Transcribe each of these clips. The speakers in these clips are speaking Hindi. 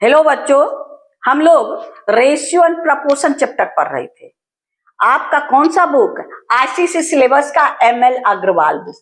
हेलो बच्चों, हम लोग रेशियो एंड प्रपोर्शन चैप्टर पढ़ रहे थे। आपका कौन सा बुक? आईसीएसई सिलेबस का ML Aggarwal book.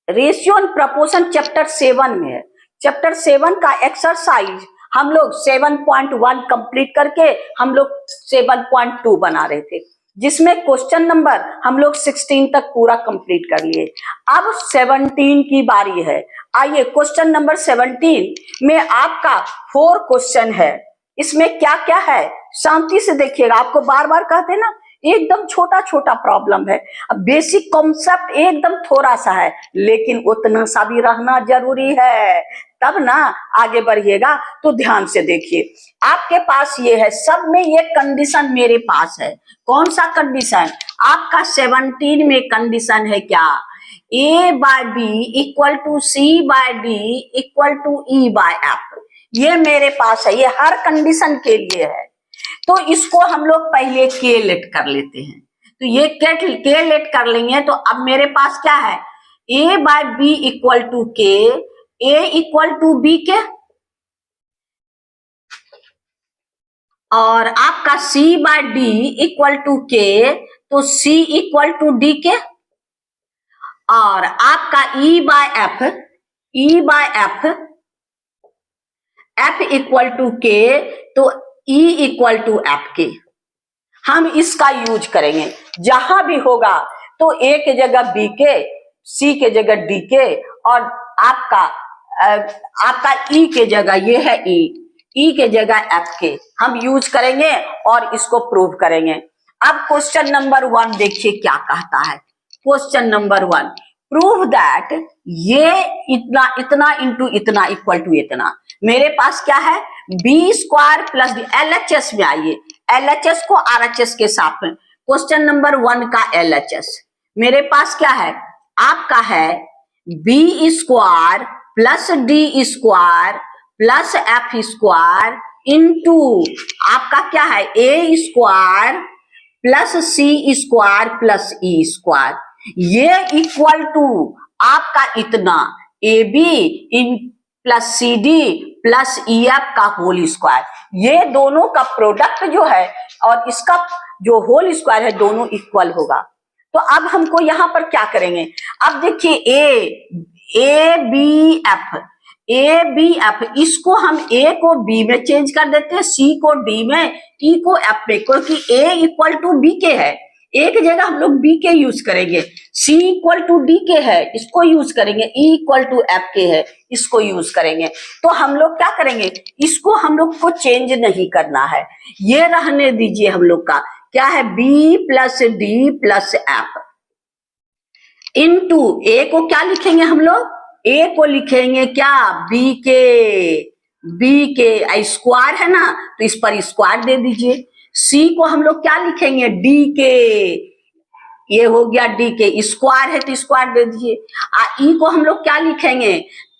Ratio and proportion chapter 7 में है। चैप्टर 7 का एक्सरसाइज हम लोग 7.1 कंप्लीट करके हम लोग 7.2 बना रहे थे, जिसमें क्वेश्चन नंबर हम लोग 16 तक पूरा कंप्लीट कर लिए। अब 17 की बारी है। आइए, क्वेश्चन नंबर 17 में आपका 4 क्वेश्चन है। इसमें क्या क्या है शांति से देखिएगा। आपको बार बार कहते हैं ना, एकदम छोटा छोटा प्रॉब्लम है। अब बेसिक कॉन्सेप्ट एकदम थोड़ा सा है, लेकिन उतना सा भी रहना जरूरी है, तब ना आगे बढ़िएगा। तो ध्यान से देखिए, आपके पास ये है, सब में ये कंडीशन मेरे पास है। कौन सा कंडीशन? आपका 17 में कंडीशन है क्या? A by B equal to C by D equal to E by F. ये मेरे पास है, ये हर कंडीशन के लिए है। तो इसको हम लोग पहले के लेट कर लेते हैं। तो ये के लेट कर लेंगे तो अब मेरे पास क्या है? A by B equal to K, A equal to B K, और आपका C by D equal to के, तो C इक्वल टू डी के, और आपका E by F, E by F, F equal to के, तो E इक्वल टू एफ के। हम इसका यूज करेंगे जहां भी होगा तो A के जगह B के, C के जगह D के, और आपका E के जगह ये है E के जगह F के हम यूज करेंगे और इसको प्रूव करेंगे। अब क्वेश्चन नंबर 1 देखिए क्या कहता है। क्वेश्चन नंबर 1, प्रूव दैट ये इतना इतना इंटू इतना इक्वल टू इतना। मेरे पास क्या है? B square plus D. LHS में आइए, LHS को RHS के साथ में। क्वेश्चन नंबर 1 का LHS मेरे पास क्या है? आपका है B square plus D square plus F square into आपका क्या है? A square plus C square plus E square. ये इक्वल टू आपका इतना ए बी इन plus C D plus E F का होल स्क्वायर। ये दोनों का प्रोडक्ट जो है और इसका जो होल स्क्वायर है, दोनों इक्वल होगा। तो अब हमको यहां पर क्या करेंगे? अब देखिए ए बी एफ, इसको हम ए को बी में चेंज कर देते हैं, सी को डी में, ई को एफ में, क्योंकि ए इक्वल टू बी के है। ए की जगह हम लोग बी के यूज करेंगे, सी इक्वल टू डी के है, इसको यूज करेंगे, ई इक्वल टू एफ के है, इसको यूज करेंगे। तो हम लोग क्या करेंगे? इसको हम लोग को चेंज नहीं करना है, ये रहने दीजिए। हम लोग का क्या है? B plus d plus f into a को क्या लिखेंगे हम लोग? ए को लिखेंगे क्या? बी के स्क्वायर है ना, तो इस पर स्क्वायर दे दीजिए। सी को हम लोग क्या लिखेंगे? डी के, ये हो गया डी के, स्क्वायर है तो स्क्वायर दे दीजिए। ई को हम लोग क्या लिखेंगे?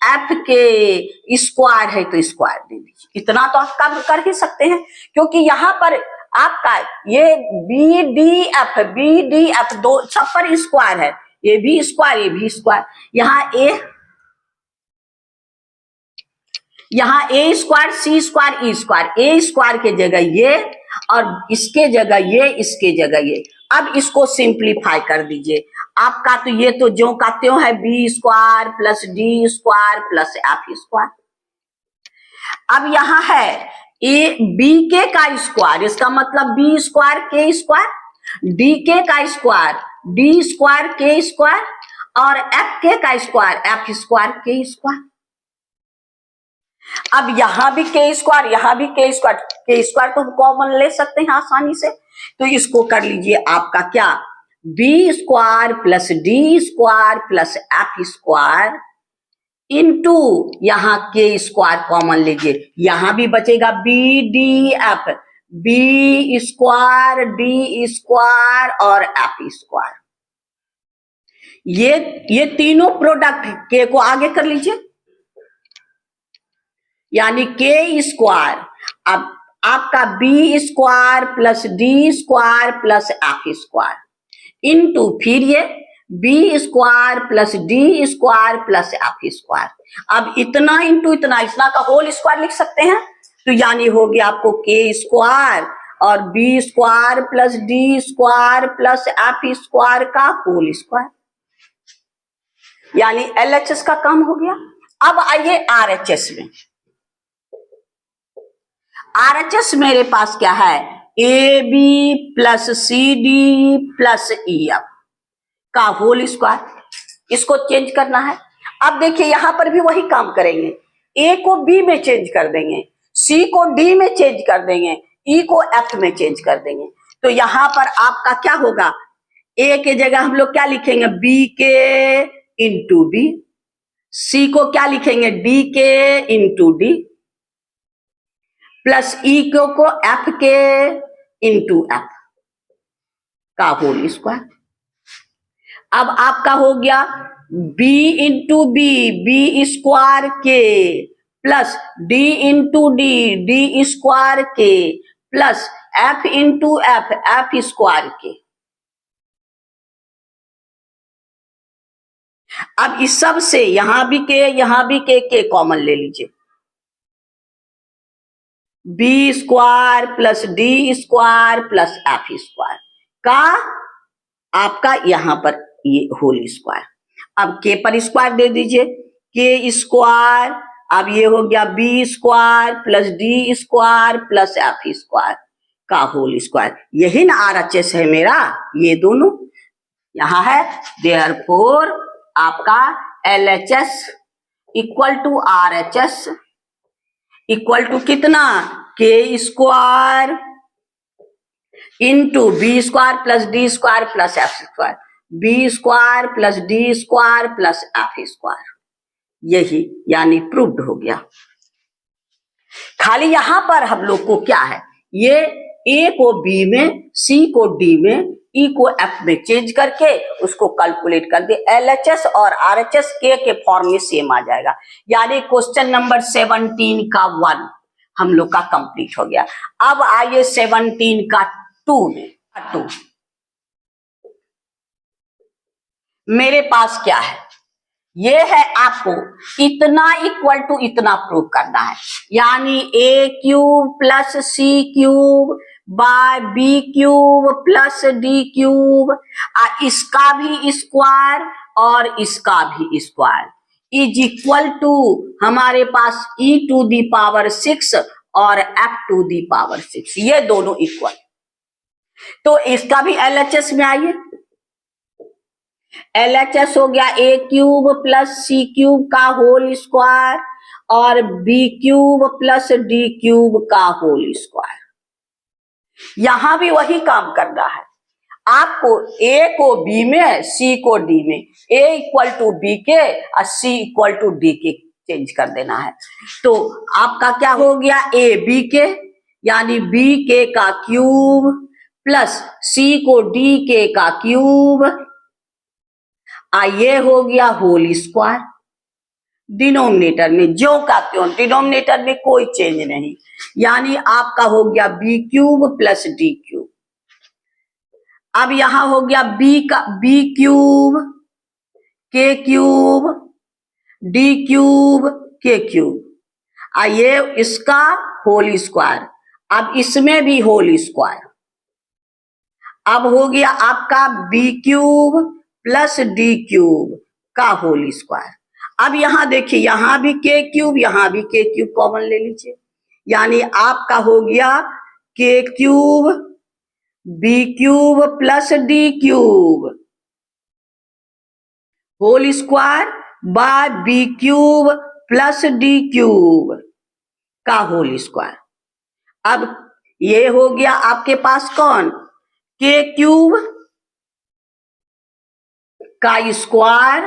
एफ के, स्क्वायर है तो स्क्वायर दे दीजिए। इतना तो आप कर ही सकते हैं, क्योंकि यहाँ पर आपका ये बी डी एफ दो सब पर स्क्वायर है, ये भी स्क्वायर ये भी स्क्वायर। यहाँ ए square c square e square, ए स्क्वायर के जगह ये और इसके जगह ये, इसके जगह ये। अब इसको सिंप्लीफाई कर दीजिए। आपका तो ये तो ज्यों का त्यों है, B square plus D square plus F square. अब यहाँ है ए बी के का स्क्वायर, इसका मतलब बी स्क्वायर के स्क्वायर, डी के का स्क्वायर डी स्क्वायर के स्क्वायर, और एफ के का स्क्वायर एफ स्क्वायर के स्क्वायर। अब यहां भी के स्क्वायर, यहां भी के स्क्वायर तो कॉमन ले सकते हैं आसानी से। तो इसको कर लीजिए आपका क्या? B square plus D square plus F square into यहाँ के स्क्वायर कॉमन लीजिए, यहां भी बचेगा B D F, B square D square और एफ स्क्वायर। ये तीनों प्रोडक्ट के को आगे कर लीजिए, यानी के स्क्वायर। अब आपका B square plus D square plus F square into फिर ये B square plus D square plus F square. अब इतना इंटू इतना, इतना का होल स्क्वायर लिख सकते हैं। तो यानी हो गया आपको के स्क्वायर और B square plus D square plus F square का होल स्क्वायर, यानी एलएचएस का काम हो गया। अब आइए आरएचएस में। आरएचएस मेरे पास क्या है, A B plus C D plus E F का होल स्क्वायर, इसको चेंज करना है। अब देखिए यहां पर भी वही काम करेंगे, ए को बी में चेंज कर देंगे, सी को डी में चेंज कर देंगे, ई को एफ में चेंज कर देंगे। तो यहां पर आपका क्या होगा, ए के जगह हम लोग क्या लिखेंगे, बी के इंटू बी, सी को क्या लिखेंगे, डी के इंटू डी, प्लस ई को एफ के इंटू एफ का होल स्क्वायर। अब आपका हो गया b into b, b square के plus d into d, d square के plus f into f, f square के। अब इस सब से यहां भी के कॉमन ले लीजिए, B square plus D square plus F square का आपका यहां पर ये होल स्क्वायर। अब के पर स्क्वायर दे दीजिए, के स्क्वायर, अब ये हो गया B square plus D square plus F square का होल स्क्वायर। यही ना आरएचएस है मेरा, ये दोनों यहां है। देयरफॉर आपका LHS equal to RHS equal to कितना, K square into B square plus D square plus F square, B square plus D square plus F square. यही यानी प्रूव्ड हो गया। खाली यहां पर हम लोग को क्या है, ये ए को बी में, सी को डी में, ई को एफ में चेंज करके उसको कैलकुलेट कर दे। एलएचएस और आरएचएस के फॉर्म में सेम आ जाएगा। यानी क्वेश्चन नंबर 17 का 1 हम लोग का कंप्लीट हो गया। अब आइए 17 का 2 में। 2 मेरे पास क्या है, ये है आपको इतना इक्वल टू इतना प्रूव करना है, यानी a cube plus C cube by B cube plus D cube, इसका भी स्क्वायर और इसका भी स्क्वायर इज इक्वल टू हमारे पास e टू दी पावर 6 और f टू दी पावर 6, ये दोनों इक्वल। तो इसका भी एलएचएस में आइए। एलएचएस हो गया A cube plus C cube का होल स्क्वायर और B cube plus D cube का होल स्क्वायर। यहां भी वही काम करना है आपको, ए को बी में, सी को डी में, ए इक्वल टू बी के और सी इक्वल टू डी के चेंज कर देना है। तो आपका क्या हो गया, ए बी के यानी बी के का क्यूब प्लस सी को डी के का क्यूब, ये हो गया होल स्क्वायर। डिनोमिनेटर में जो का त्यों, डिनोमिनेटर में कोई चेंज नहीं, यानी आपका हो गया B cube plus D cube. अब यहां हो गया बी का B cube K cube D cube K cube, ये इसका होल स्क्वायर। अब इसमें भी होल स्क्वायर। अब हो गया आपका B cube plus D cube का होल स्क्वायर। अब यहां देखिए, यहां भी के क्यूब, यहां भी के क्यूब कॉमन ले लीजिए, यानी आपका हो गया K cube B cube plus D cube whole square by B cube plus D cube का होल स्क्वायर। अब ये हो गया आपके पास कौन, के क्यूब का square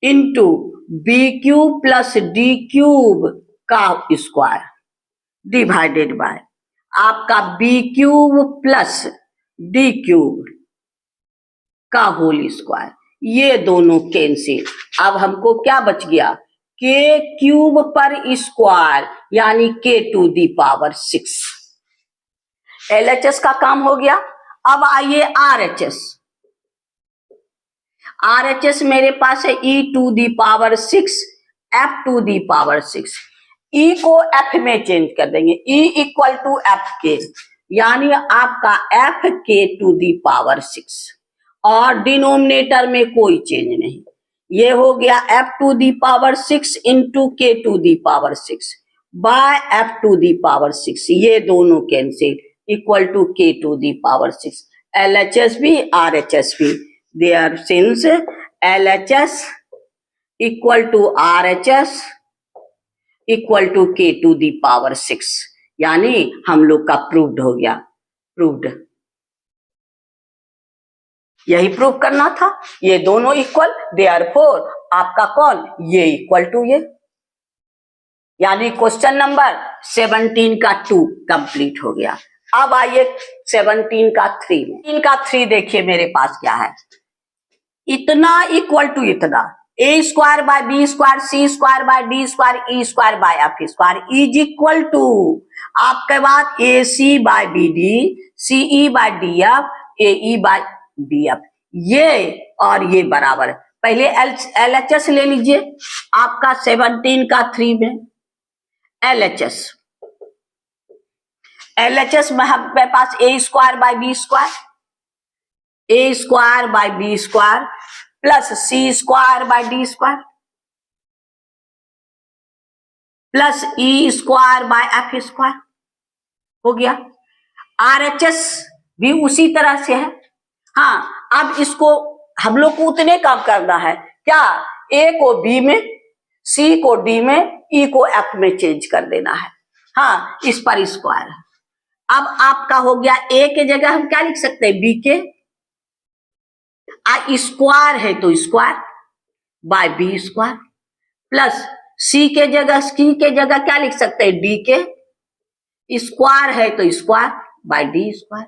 into B cube plus D cube का स्क्वायर डिवाइडेड बाय आपका B cube plus D cube का होल स्क्वायर। ये दोनों कैंसिल। अब हमको क्या बच गया, के क्यूब पर स्क्वायर यानी के टू दी पावर 6। एलएचएस का काम हो गया। अब आइए आरएचएस। आरएचएस मेरे पास है e to the power 6 f to the power 6। E को एफ में चेंज कर देंगे, ई इक्वल टू एफ के, यानी आपका एफ के टू दी पावर 6 और डिनोमिनेटर में कोई चेंज नहीं। ये हो गया f to the power 6 into k to the power 6 by f to the power 6, ये दोनों cancel, equal to k to the power 6। LHS भी RHS भी, there since LHS equal to RHS equal to k to the power 6, यानी हम लोग का प्रूव्ड हो गया। प्रूव्ड, यही प्रूव करना था, ये दोनों इक्वल, देयरफॉर आपका कौन, ये इक्वल टू ये, यानी क्वेश्चन नंबर 17 का 2 कंप्लीट हो गया। अब आइए 17 का 3 में। इनका 3 देखिए मेरे पास क्या है, इतना इक्वल टू इतना, a square by B square c square by D square e square by f square is equal to आपके बाद a C by b d, c e by d f, a e by d f, ये और ये बराबर। पहले LHS ले लीजिए आपका 17 का 3 में। LHS में हमारे पास a square by B square, A square by B square plus C square by D square plus E square by f square हो गया। RHS भी उसी तरह से है। हाँ, अब इसको हम लोग को उतने काम करना है क्या, ए को बी में, सी को डी में, ई को एफ में चेंज कर देना है। हाँ, इस पर स्क्वायर है। अब आपका हो गया ए के जगह हम क्या लिख सकते हैं, बी के, स्क्वायर है तो square by B square plus c के जगह क्या लिख सकते हैं, डी के, स्क्वायर है तो square by D square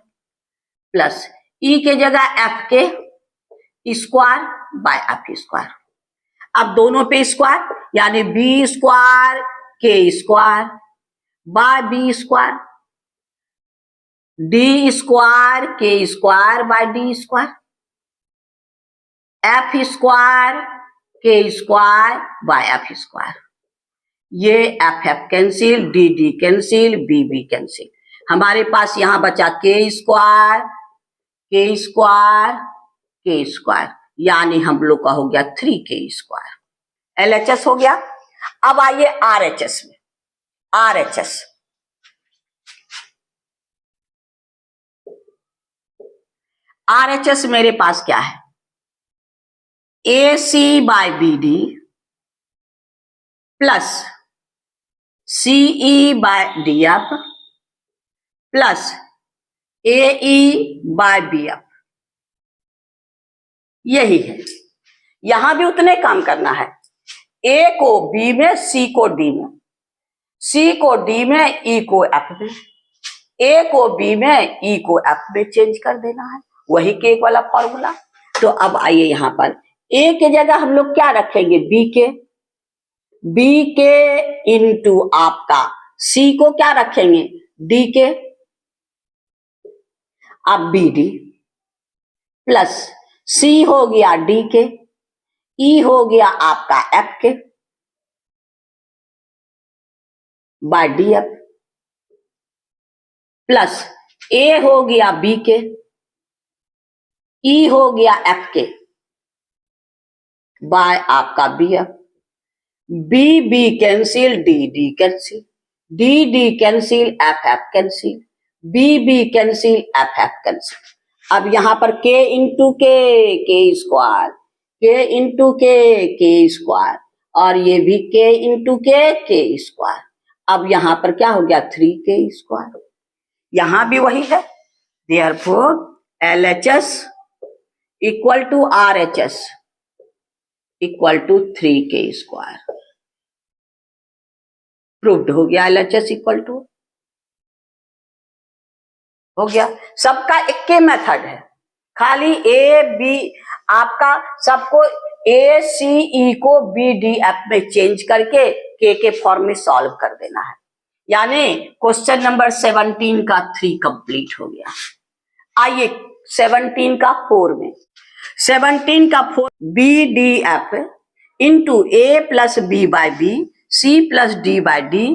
plus e के जगह एफ के, स्क्वायर बाय एफ स्क्वायर। अब दोनों पे स्क्वायर, यानी बी स्क्वायर के square by B square, D square के square by D square, f square के स्क्वायर बाय एफ स्क्वायर। ये f f cancel, d D cancel, b b cancel. हमारे पास यहां बचा के स्क्वायर के स्क्वायर के स्क्वायर, यानी हम लोग का हो गया 3k स्क्वायर। LHS हो गया। अब आइए RHS में। RHS मेरे पास क्या है, AC by BD plus CE by DF plus AE by BF, यही है। यहां भी उतने काम करना है, A को B में, C को D में, C को D में, E को F में, A को B में, E को F में चेंज कर देना है, वही केक वाला फॉर्मूला। तो अब आइए यहां पर A के जगह हम लोग क्या रखेंगे, B के इंटू आपका C को क्या रखेंगे, D के, अब BD प्लस C हो गया D के, E हो गया आपका F के बाय DF प्लस A हो गया B के, E हो गया F के बाय आपका BF, B cancel, D cancel, D cancel, F cancel, B cancel, F cancel. अब यहां पर K इंटू के स्क्वायर, K इंटू के स्क्वायर, और ये भी K इंटू के स्क्वायर। अब यहां पर क्या हो गया, 3k स्क्वायर। यहां भी वही है, therefore LHS equal to RHS equal to 3k square. Proved हो गया, LHS इक्वल टू हो गया। सबका एक के मेथड है, खाली A B आपका सबको A C E को B D F में चेंज करके K के फॉर्म में सॉल्व कर देना है। यानी क्वेश्चन नंबर 17 का 3 कंप्लीट हो गया। आइए 17 का 4 में। 17 का 4 B D F into A plus B बाय B c plus d by d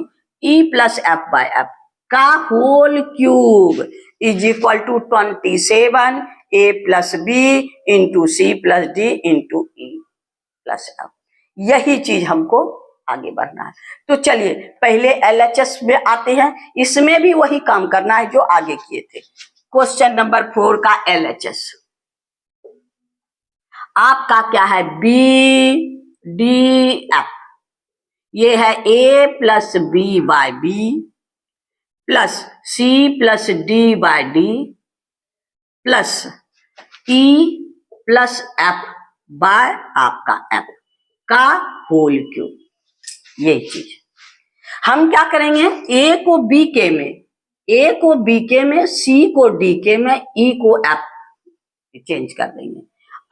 e plus f by f का whole cube is equal to 27 a plus b into c plus d into e plus f. यही चीज हमको आगे बढ़ना है। तो चलिए पहले एलएचएस में आते हैं, इसमें भी वही काम करना है जो आगे किए थे। क्वेश्चन नंबर 4 का एलएचएस आपका क्या है, बी डी एफ। ये है a plus B by B plus c plus D by d plus e plus F by आपका एफ का होल क्यूब। ये चीज हम क्या करेंगे, ए को बी के में, ए को बी के में, सी को डी के में, ई को एफ चेंज कर देंगे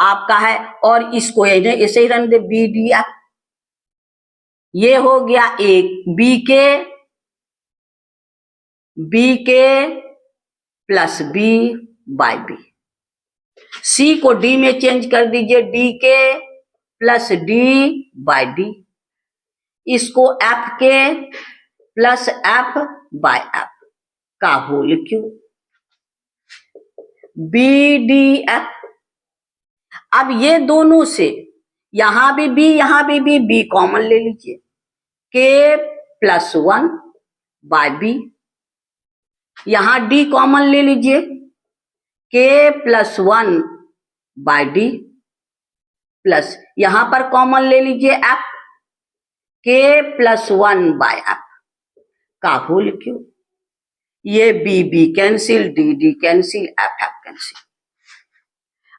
आपका है। और इसको ऐसे ही रहने दे, बी डी एफ। ये हो गया एक B K plus B by B. C को डी में चेंज कर दीजिए, D K plus D by D. इसको F K plus F by F का whole cube, B D F. अब ये दोनों से यहां भी बी, यहां भी बी कॉमन ले लीजिए, के प्लस 1 बाय बी। यहां डी कॉमन ले लीजिए, के प्लस 1 बाय डी प्लस यहां पर कॉमन ले लीजिए F, K plus 1 by F का होल क्यूब। ये B cancel, D cancel, F cancel.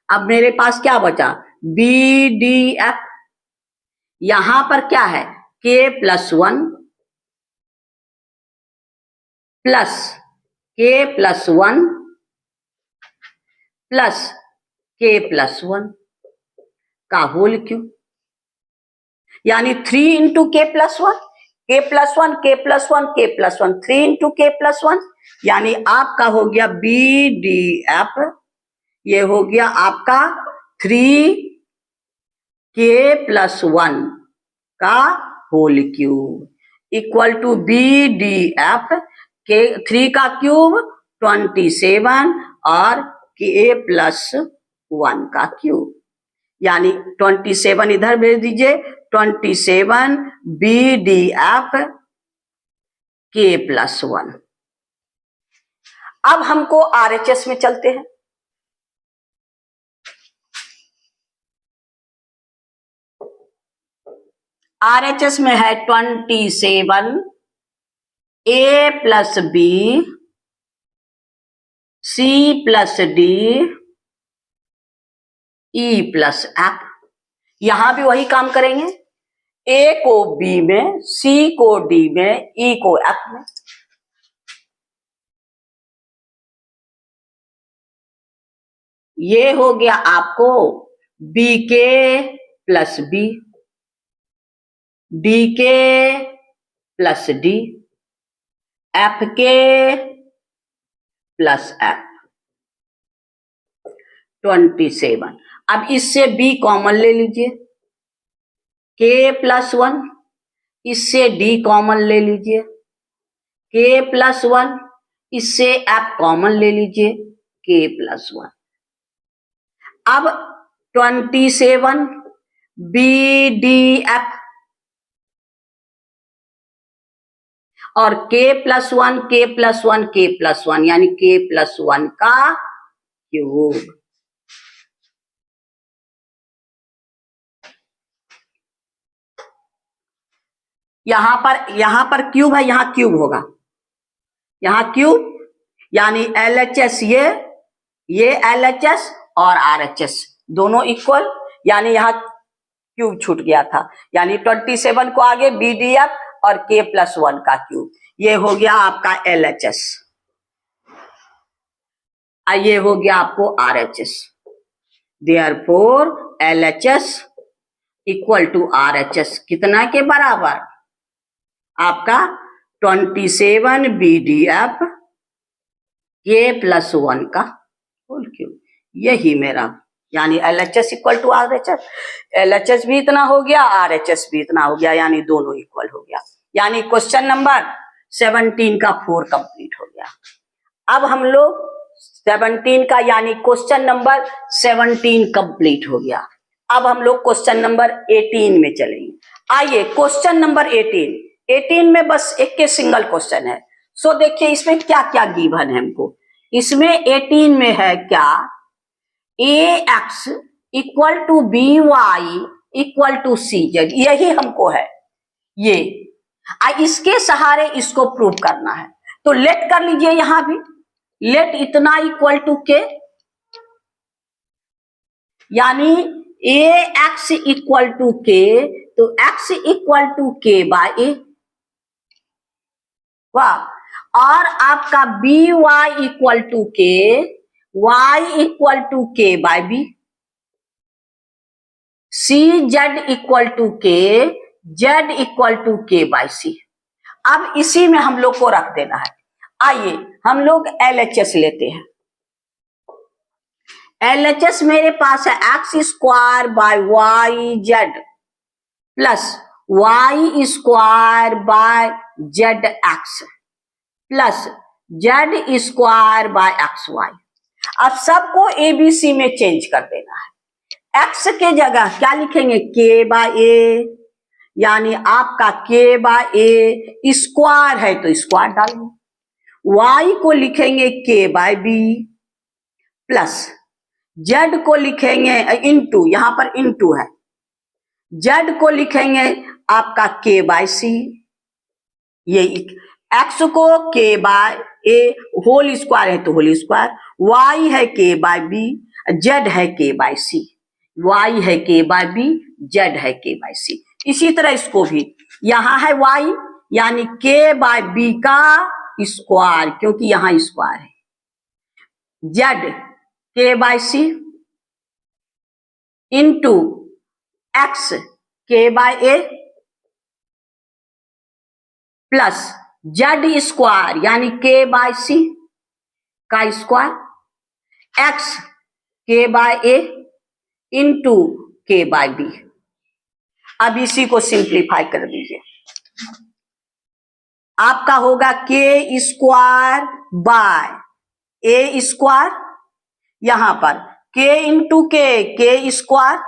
अब मेरे पास क्या बचा, बी डी एफ। यहां पर क्या है, के प्लस 1 प्लस के प्लस 1 प्लस के प्लस 1 का होल क्यूब, यानी 3 इंटू के प्लस 1, के प्लस 1, के प्लस 1, के प्लस 1, 3 इंटू के प्लस 1, यानी आपका हो गया बी डी एफ। ये हो गया आपका 3 के प्लस 1 का whole cube equal to B D F K 3 का क्यूब 27 और के प्लस 1 का क्यूब, यानी 27 इधर भेज दीजिए, 27 B D F K plus 1। अब हमको आरएचएस में चलते हैं। आरएचएस में है 27 a plus b c plus d e plus f. यहां भी वही काम करेंगे, ए को बी में, सी को डी में, ई को एफ में। ये हो गया आपको B K plus B, D K plus D, F K plus F 27। अब इससे बी कॉमन ले लीजिए, के प्लस 1, इससे डी कॉमन ले लीजिए, के प्लस 1, इससे एफ कॉमन ले लीजिए, के प्लस 1। अब 27 बी डी एफ और के प्लस 1, के प्लस 1, के प्लस 1, यानी के प्लस 1 का क्यूब। यहां पर क्यूब है, यहां क्यूब होगा, यहां क्यूब, यानी एलएचएस ये एलएचएस और आरएचएस दोनों इक्वल, यानी यहां क्यूब छूट गया था, यानी 27 को आगे बीडीएफ और के प्लस 1 का क्यूब। ये हो गया आपका एलएचएस, ये हो गया आपको RHS. Therefore LHS equal to RHS कितना के बराबर, आपका 27 बीडीएफ के प्लस 1 का होल क्यूब। यही मेरा यानी LHS equal to RHS, LHS भी इतना हो गया, RHS भी इतना हो गया, यानी दोनों इक्वल हो गया। यानी क्वेश्चन नंबर 17 का 4 कंप्लीट हो गया। अब हम लोग 17 का यानी क्वेश्चन नंबर 17 कंप्लीट हो गया। अब हम लोग क्वेश्चन नंबर 18 में चलेंगे। आइए क्वेश्चन नंबर 18 में बस एक के सिंगल क्वेश्चन है। सो देखिए इसमें क्या क्या गिवन है हमको। इसमें 18 में है क्या, AX equal to BY equal to CZ, यही हमको है ये। इसके सहारे इसको प्रूव करना है। तो लेट कर लीजिए, यहां भी लेट इतना इक्वल टू के, यानी AX इक्वल टू के, तो X equal to K by A, वाह। और आपका BY equal to K, Y equal to K by B, CZ equal to K, Z equal to K by C. अब इसी में हम लोग को रख देना है। आइए हम लोग LHS लेते हैं। LHS मेरे पास है X square by Y Z plus Y square by Z X plus Z square by X Y. अब सबको ABC में चेंज कर देना है। एक्स के जगह क्या लिखेंगे, के बाय ए, यानी आपका के बाय ए स्क्वायर है तो स्क्वायर डालेंगे। वाई को लिखेंगे के बाय बी प्लस जेड को लिखेंगे इनटू, यहां पर इनटू है, जेड को लिखेंगे आपका के बाय सी, ये एक्स को के बाय ए होल स्क्वायर है तो होल स्क्वायर, वाई है के बाय बी, जेड है के बाय सी, वाई है के बाय बी, जेड है के बाय सी। इसी तरह इसको भी, यहां है वाई यानी के बाय बी का स्क्वायर, क्योंकि यहां स्क्वायर है, जेड के बाय सी इंटू एक्स के by A plus Z square यानी के बाय सी का स्क्वायर, एक्स के बाय ए इंटू के बाय बी। अब इसी को सिंप्लीफाई कर दीजिए, आपका होगा के स्क्वायर बाय ए स्क्वायर, यहां पर के इंटू के square,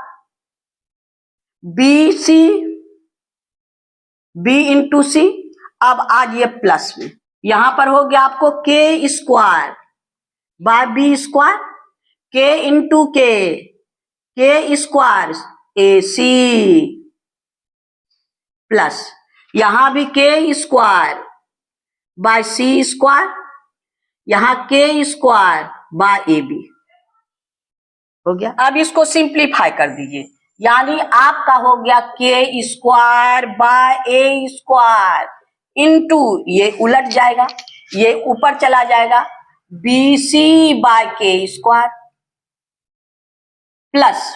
b c, b into c. अब आज ये प्लस में, यहां पर हो गया आपको K square by B square, के इंटू के स्क्वायर ए सी प्लस यहां भी के स्क्वायर बाय सी स्क्वायर, यहां के स्क्वायर बाय ए बी हो गया। अब इसको सिंप्लीफाई कर दीजिए, यानी आपका हो गया k square by A square into, ये उलट जाएगा, ये ऊपर चला जाएगा, b C by k square plus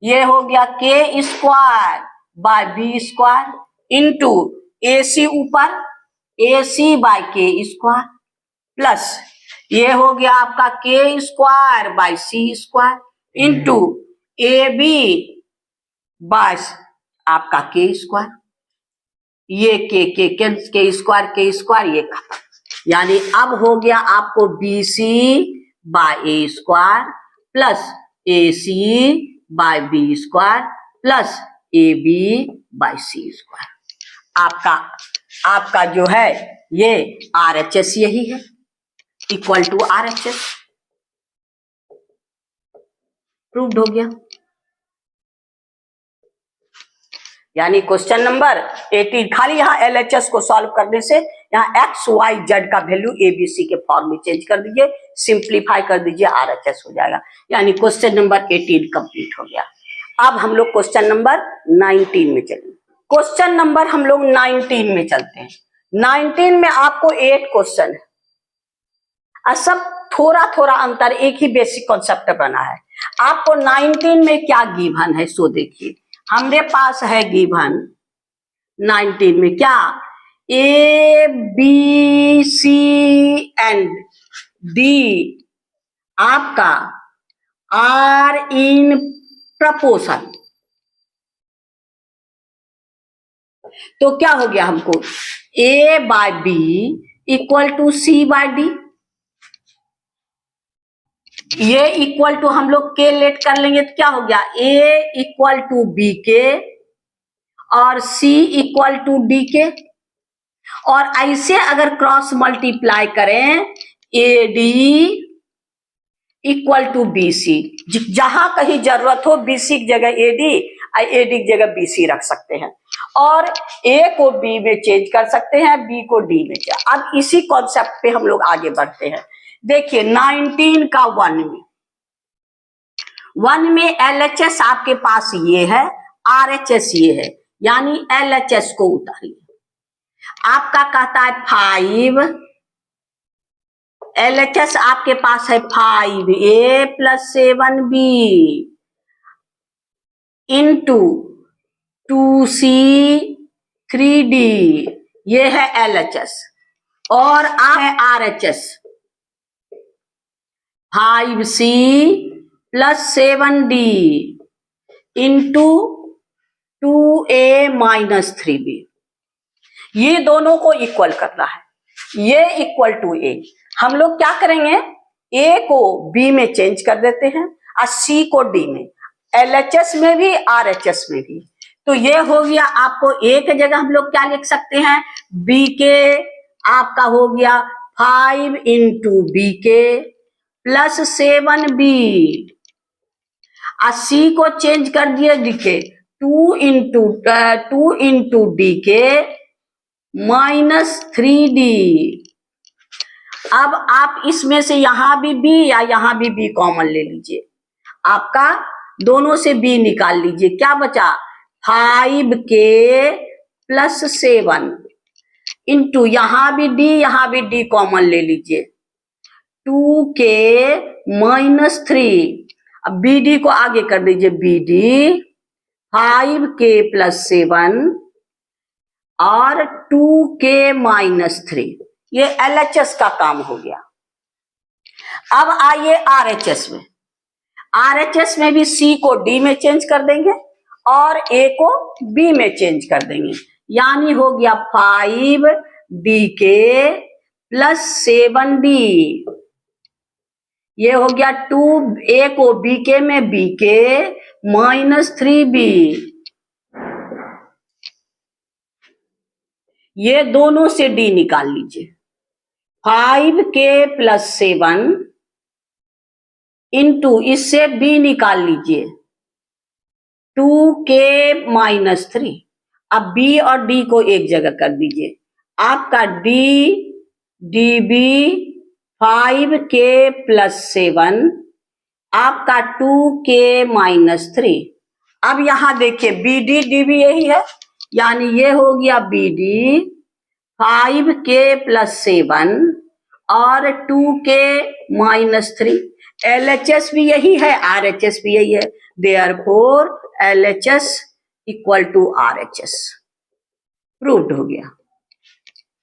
ये हो गया k square by B square into a c ऊपर, a C by k square plus ये हो गया आपका k square by C square into a B by आपका के स्क्वायर, ये के स्क्वायर ये खत्म। यानी अब हो गया आपको B C by A square plus A C by B square plus A B by C square. आपका जो है ये RHS यही है, इक्वल टू RHS, प्रूव्ड हो गया। यानी क्वेश्चन नंबर 18, खाली यहाँ LHS को सॉल्व करने से यहाँ एक्स वाई जेड का वैल्यू ABC के फॉर्म में चेंज कर दीजिए, सिंप्लीफाई कर दीजिए, RHS हो जाएगा। यानी क्वेश्चन नंबर 18 कंप्लीट हो गया। अब हम लोग क्वेश्चन नंबर 19 में चलेंगे। क्वेश्चन नंबर हम लोग 19 में चलते हैं। 19 में आपको 8 क्वेश्चन है, सब थोड़ा थोड़ा अंतर, एक ही बेसिक कॉन्सेप्ट बना है। आपको 19 में क्या गिवन है सो देखिए, हमरे पास है गिवन 19 में क्या, A B C and D आपका आर इन प्रपोर्शन। तो क्या हो गया हमको, a by B equal to C by D. ये इक्वल टू हम लोग के लेट कर लेंगे तो क्या हो गया, ए इक्वल टू बी के और सी इक्वल टू डी के। और ऐसे अगर क्रॉस मल्टीप्लाई करें, A D equal to B C, जहां कहीं जरूरत हो बीसी की जगह एडी, एडी की जगह बीसी रख सकते हैं और ए को बी में चेंज कर सकते हैं, बी को डी में। अब इसी कॉन्सेप्ट पे हम लोग आगे बढ़ते हैं। देखिए 19 का 1 में एलएचएस आपके पास ये है, आरएचएस ये है, यानी एलएचएस को उतारिए। आपका कहता है 5, एलएचएस आपके पास है 5a + 7b into 2c 3d, ये है एलएचएस। और आ है RHS 5c + 7d into 2a - 3b। ये दोनों को इक्वल करना है, ये इक्वल टू ए। हम लोग क्या करेंगे, ए को बी में चेंज कर देते हैं और सी को डी में, एलएचएस में भी आरएचएस में भी। तो ये हो गया आपको ए की जगह हम लोग क्या लिख सकते हैं, बी के आपका हो गया 5 इंटू बी के + 7b और सी को चेंज कर दिए डी के 2 इंटू डी के -3d। अब आप इसमें से यहां भी बी या यहां भी बी कॉमन ले लीजिए, आपका दोनों से बी निकाल लीजिए। क्या बचा, 5k + 7 इंटू यहां भी डी कॉमन ले लीजिए, 2k - 3। अब बी डी को आगे कर दीजिए, बी डी 5k + 7 और 2k - 3। ये एलएचएस का काम हो गया। अब आइए आरएचएस में। आरएचएस में भी सी को डी में चेंज कर देंगे और ए को बी में चेंज कर देंगे, यानी हो गया 5dk + 7d। ये हो गया 2a को bk में bk - 3b। ये दोनों से डी निकाल लीजिए, 5k + 7 इंटू इससे बी निकाल लीजिए 2k - 3। अब बी और डी को एक जगह कर दीजिए, आपका डी db 5k + 7 आपका 2k - 3। अब यहां देखिए बी डी db यही है, यानी ये हो गया बी डी 5k + 7 और 2k - 3। एलएचएस भी यही है, आरएचएस भी यही है, therefore LHS equal to RHS. Proved हो गया।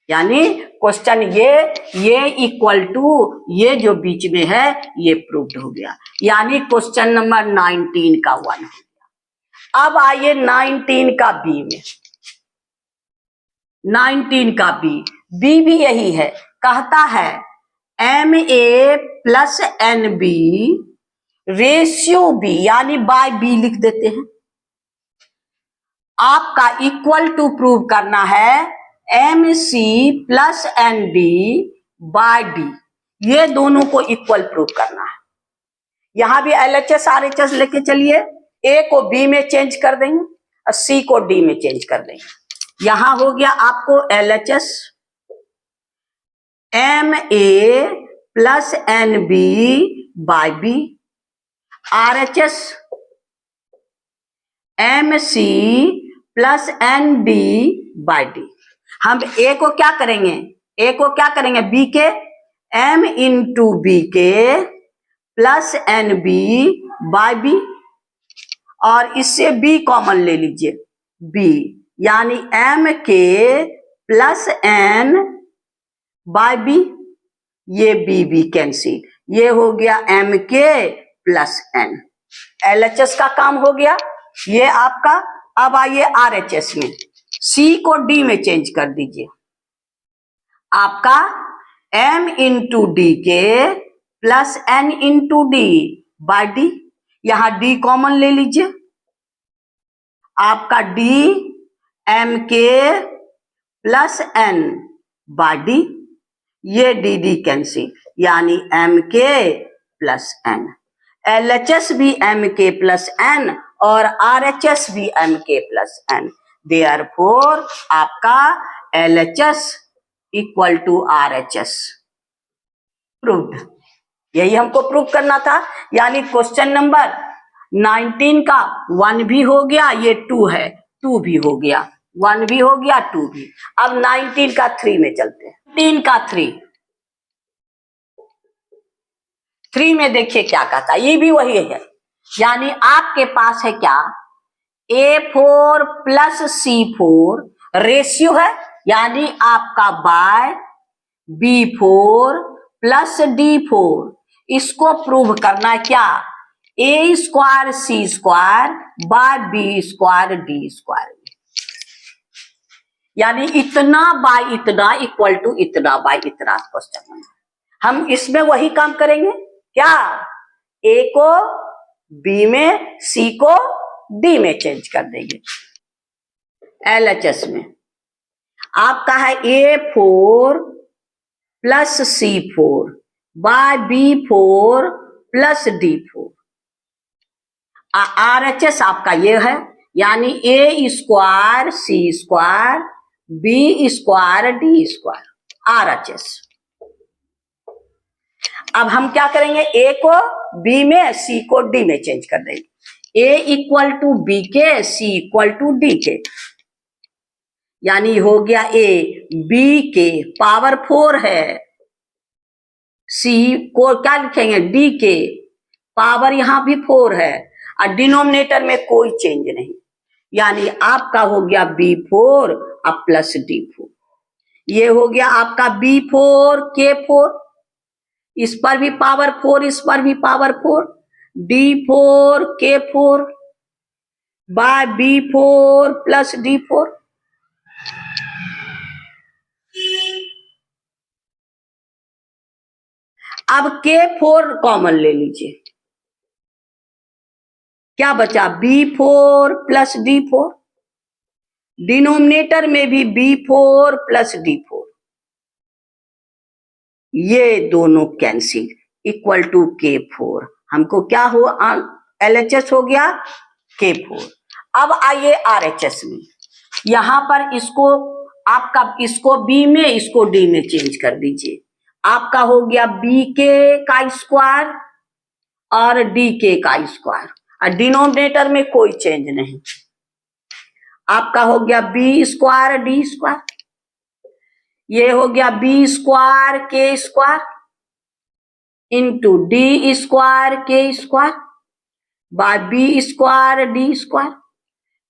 यानी क्वेश्चन ये इक्वल टू ये जो बीच में है ये प्रूव्ड हो गया, यानी क्वेश्चन नंबर 19 का 1 हो गया। अब आइए 19 का बी में। 19 का बी भी यही है, कहता है MA + NB रेशियो बी, यानी बाय बी लिख देते हैं। आपका इक्वल टू प्रूव करना है MC + ND बाय डी, ये दोनों को इक्वल प्रूव करना है। यहां भी LHS RHS लेके चलिए, ए को बी में चेंज कर देंगे और सी को डी में चेंज कर देंगे। यहां हो गया आपको LHS MA + NB by B, RHS MC + ND by D. हम ए को क्या करेंगे, बी के M इंटू बी के + NB बाय बी, और इससे बी कॉमन ले लीजिए, बी यानी MK + N बाय बी, ये बी कैंसिल, ये हो गया MK प्लस एन। एलएचएस का काम हो गया ये आपका। अब आइए आरएचएस में, सी को डी में चेंज कर दीजिए। आपका m into D K plus n into D by D, यहां d कॉमन ले लीजिए। आपका d m K plus n by D, ये डी डी कैंसिल, यानी m K plus n। LHS भी m के प्लस n और RHS भी m K plus n। Therefore आपका LHS equal to RHS proved. यही हमको प्रूव करना था। यानी क्वेश्चन नंबर 19 का 1 भी हो गया, ये 2 है, 2 भी हो गया, 1 भी हो गया, 2 भी। अब 19 का 3 में चलते हैं। 3 का 3 में देखिए क्या कहता है, ये भी वही है। यानी आपके पास है क्या, A4 प्लस C4 रेशियो है, यानी आपका बाय B4 प्लस D4। इसको प्रूव करना है क्या, A square C square by B square D square. यानी इतना बाय इतना इक्वल टू इतना बाय इतना क्वेश्चन नंबर। हम इसमें वही काम करेंगे क्या, A को B में, C को D में चेंज कर देंगे। LHS में आपका है A4 plus C4 bye B4 plus D4। RHS आपका ये है, यानी A square C square B square D square RHS। अब हम क्या करेंगे, A को B में, C को D में चेंज कर देंगे। A इक्वल टू B के, C इक्वल टू D के, यानी हो गया A B के पावर 4 है, C को क्या लिखेंगे D के पावर यहां भी 4 है, और डिनोमिनेटर में कोई चेंज नहीं, यानी आपका हो गया B4 अब प्लस D4। ये हो गया आपका B4 K4, इस पर भी पावर 4, इस पर भी power 4, D4 K4 bye B4 plus D4। अब K4 कॉमन ले लीजिए, क्या बचा B4 प्लस D4, डिनोमिनेटर में भी B4 प्लस D4, ये दोनों कैंसिल इक्वल टू K4। हमको क्या हो, LHS हो गया K4। अब आइए RHS में, यहां पर इसको आपका इसको B में, इसको D में चेंज कर दीजिए। आपका हो गया BK का स्क्वायर और DK का स्क्वायर, और डिनोमिनेटर में कोई चेंज नहीं। आपका हो गया B स्क्वायर D स्क्वायर, ये हो गया B square K square into D square K square by B square D square.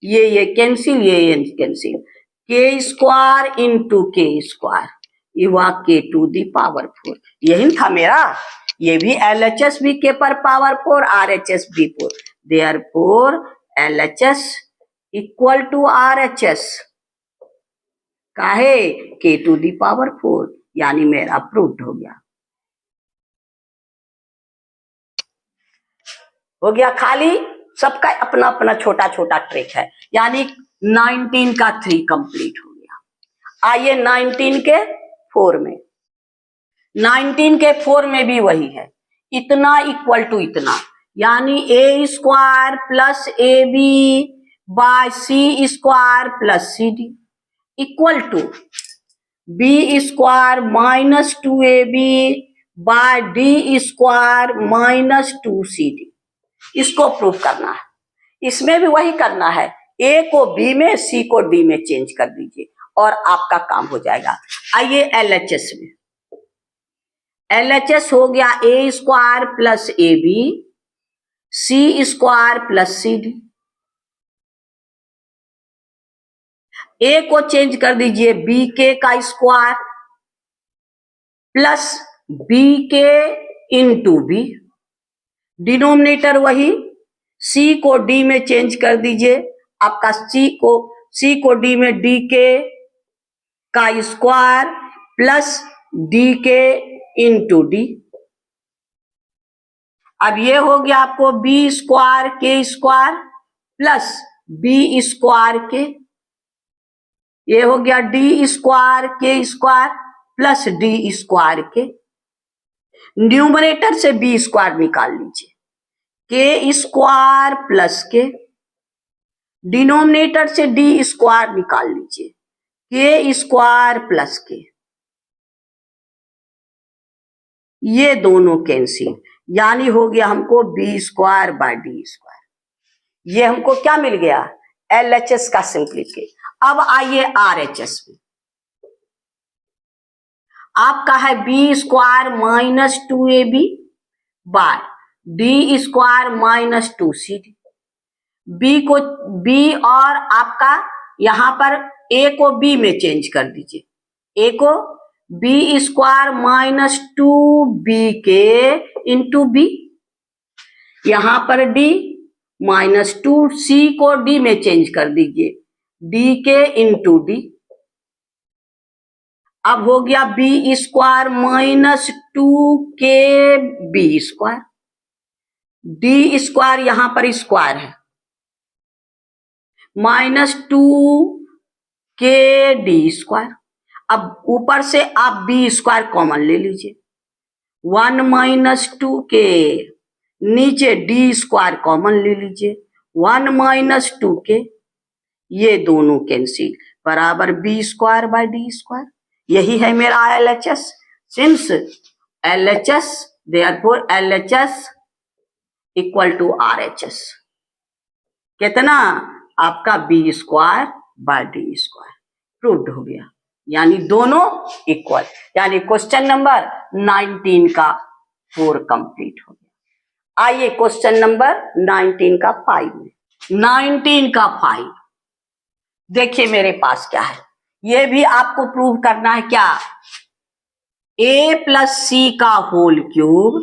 ये कैंसिल, ये cancel, K square into K square, ये हुआ K टू दी पावर 4। यही था मेरा, ये भी LHS भी K पर पावर 4, RHS भी 4। Therefore LHS equal to RHS काहे, K टू दी पावर 4, यानी मेरा प्रूव्ड हो गया। हो गया खाली, सबका अपना अपना छोटा छोटा ट्रिक है। यानी 19 का 3 कंप्लीट हो गया। आइए 19 के 4 में, 19 के 4 में भी वही है, इतना इक्वल टू इतना, यानी A square plus AB by C square plus CD equal to B square minus 2AB by D square minus 2CD। इसको प्रूफ करना है, इसमें भी वही करना है, A को B में, C को D में चेंज कर दीजिए और आपका काम हो जाएगा। आइए LHS में, LHS हो गया A square plus AB C square plus CD। A को चेंज कर दीजिए BK का square plus BK into B, denominator वही, सी को डी में चेंज कर दीजिए, आपका सी को डी में डी के का स्क्वायर प्लस डी के इंटू डी। अब ये हो गया आपको बी स्क्वायर के स्क्वायर प्लस बी स्क्वायर के, ये हो गया डी स्क्वायर के स्क्वायर प्लस डी स्क्वायर के। न्यूमरेटर से बी स्क्वायर निकाल लीजिए, के स्क्वायर प्लस के, डिनोमिनेटर से डी स्क्वायर निकाल लीजिए, के स्क्वायर प्लस के, ये दोनों कैंसिल, यानी हो गया हमको B square by D square. ये हमको क्या मिल गया, एलएचएस का सिंप्लीफिकेशन। अब आइए आरएचएस में, आपका है B square minus 2ab by D square minus 2cd। B और आपका यहां पर ए को बी में चेंज कर दीजिए, ए को बी स्क्वायर माइनस 2b के इंटू बी, यहां पर डी माइनस 2c को डी में चेंज कर दीजिए, डी के इंटू डी। अब हो गया B square minus 2k B square, D square यहां पर स्क्वायर है, माइनस 2k डी स्क्वायर। अब ऊपर से आप बी स्क्वायर कॉमन ले लीजिए, 1 माइनस 2k, नीचे डी स्क्वायर कॉमन ले लीजिए, 1 माइनस 2k, ये दोनों कैंसिल, बराबर B square by D square. यही है मेरा LHS. Since LHS, therefore LHS equal to RHS. कितना, आपका B square by D square proved हो गया, यानी दोनों इक्वल। यानी क्वेश्चन नंबर 19 का 4 कंप्लीट हो गया। आइए क्वेश्चन नंबर 19 का 5 में। 19 का 5 देखिए मेरे पास क्या है, ये भी आपको प्रूव करना है। क्या, a प्लस सी का whole cube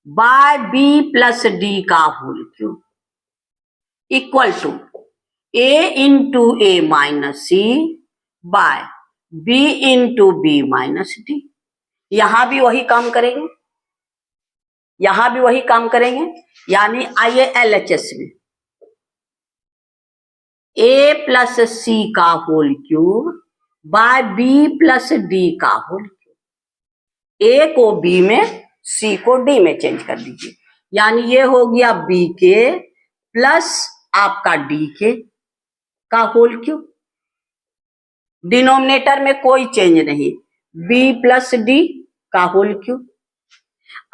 by B plus D का whole cube equal to a into A minus c by b into B minus d. यहां भी वही काम करेंगे, यहां भी वही काम करेंगे, यानी आइए एलएचएस में, a प्लस सी का whole cube by B plus D का होल क्यूब। a को b में, c को d में चेंज कर दीजिए, यानी ये हो गया b के प्लस आपका d के का होल क्यूब। डिनोमिनेटर में कोई चेंज नहीं, b प्लस डी का होल क्यूब।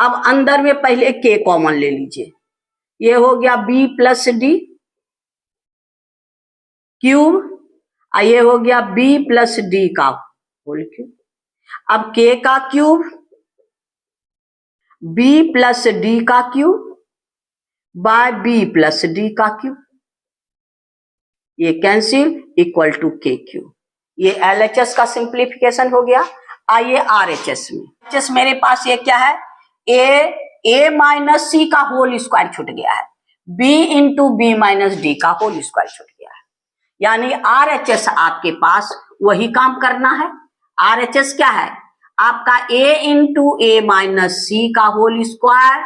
अब अंदर में पहले k कॉमन ले लीजिए, ये हो गया b प्लस डी क्यूब, ये हो गया b प्लस डी का होल क्यूब। अब k का क्यूब, b प्लस डी का cube by b plus D का क्यूब, ये cancel, equal to k cube. ये एलएचएस का सिंप्लीफिकेशन हो गया। आइए आरएचएस में, एचएस मेरे पास ये क्या है, a माइनस सी का होल स्क्वायर छूट गया है, b into B minus D का होल स्क्वायर छूट गया है, यानी आरएचएस आपके पास वही काम करना है। आरएचएस क्या है, आपका a into A minus C का whole square,